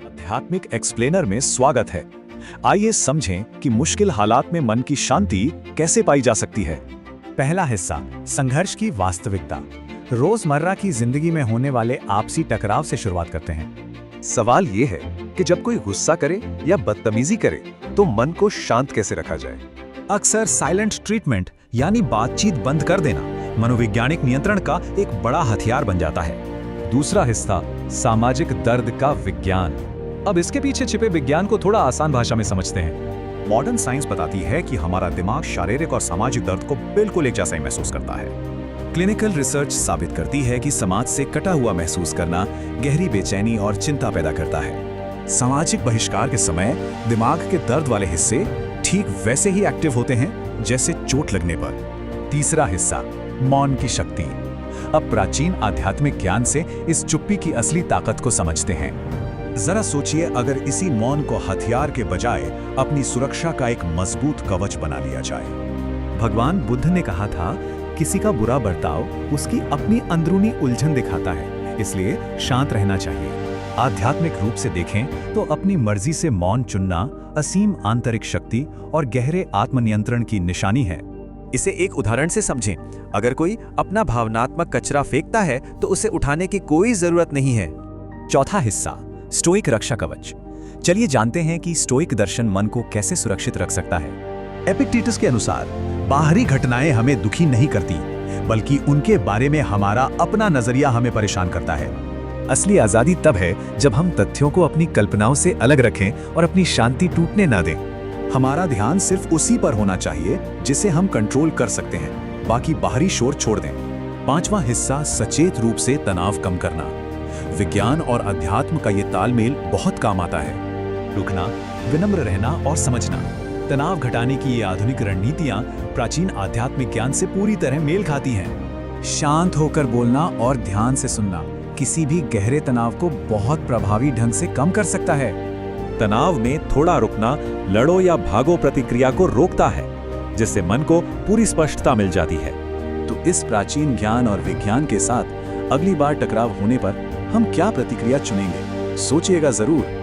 आध्यात्मिक एक्सप्लेनर में स्वागत है। आइए समझें कि मुश्किल हालात में मन की शांति कैसे पाई जा सकती है। पहला हिस्सा, संघर्ष की वास्तविकता। रोजमर्रा की जिंदगी में होने वाले आपसी टकराव से शुरुआत करते हैं। सवाल ये है कि जब कोई गुस्सा करे या बदतमीजी करे तो मन को शांत कैसे रखा जाए। अक्सर साइलेंट ट्रीटमेंट यानी बातचीत बंद कर देना मनोवैज्ञानिक नियंत्रण का एक बड़ा हथियार बन जाता है। दूसरा हिस्सा, सामाजिक दर्द का विज्ञान। अब इसके पीछे छिपे विज्ञान को थोड़ा आसान भाषा में समझते हैं। मॉडर्न साइंस बताती है कि हमारा दिमाग शारीरिक और सामाजिक दर्द को बिल्कुल एक जैसा ही महसूस करता है। क्लिनिकल रिसर्च साबित करती है कि समाज से कटा हुआ महसूस करना गहरी बेचैनी और चिंता पैदा करता है। सामाजिक बहिष्कार के समय दिमाग के दर्द वाले हिस्से ठीक वैसे ही एक्टिव होते हैं जैसे चोट लगने पर। तीसरा हिस्सा, मौन की शक्ति। अब प्राचीन आध्यात्मिक ज्ञान से इस चुप्पी की असली ताकत को समझते हैं। जरा सोचिए, अगर इसी मौन को हथियार के बजाय अपनी सुरक्षा का एक मजबूत कवच बना लिया जाए। भगवान बुद्ध ने कहा था, किसी का बुरा बर्ताव उसकी अपनी अंदरूनी उलझन दिखाता है, इसलिए शांत रहना चाहिए। आध्यात्मिक रूप से देखें तो अपनी मर्जी से मौन चुनना असीम आंतरिक शक्ति और गहरे आत्मनियंत्रण की निशानी है। इसे एक उदाहरण से समझें। अगर कोई अपना भावनात्मक कचरा फेंकता है तो उसे उठाने की कोई जरूरत नहीं है। चौथा हिस्सा, स्टोइक रक्षा कवच। चलिए जानते हैं कि स्टोइक दर्शन मन को कैसे सुरक्षित रख सकता है। एपिक्टेटस के अनुसार बाहरी घटनाएं हमें दुखी नहीं करती, बल्कि उनके बारे में हमारा अपना नजरिया हमें परेशान करता है। असली आजादी तब है जब हम तथ्यों को अपनी कल्पनाओं से अलग रखें और अपनी शांति टूटने ना दें। हमारा ध्यान सिर्फ उसी पर होना चाहिए जिसे हम कंट्रोल कर सकते हैं, बाकी बाहरी शोर छोड़ दें। पांचवा हिस्सा, सचेत रूप से तनाव कम करना। विज्ञान और अध्यात्म का ये तालमेल बहुत काम आता है। रुकना, विनम्र रहना और समझना। तनाव घटाने की ये आधुनिक रणनीतियां प्राचीन आध्यात्मिक ज्ञान से पूरी तरह मेल खाती हैं। शांत होकर बोलना और ध्यान से सुनना किसी भी गहरे तनाव को बहुत प्रभावी ढंग से कम कर सकता है। तनाव में थोड़ा रुकना लड़ो या भागो प्रतिक्रिया को रोकता है, जिससे मन को पूरी स्पष्टता मिल जाती है। तो इस प्राचीन ज्ञान और विज्ञान के साथ अगली बार टकराव होने पर हम क्या प्रतिक्रिया चुनेंगे, सोचिएगा जरूर।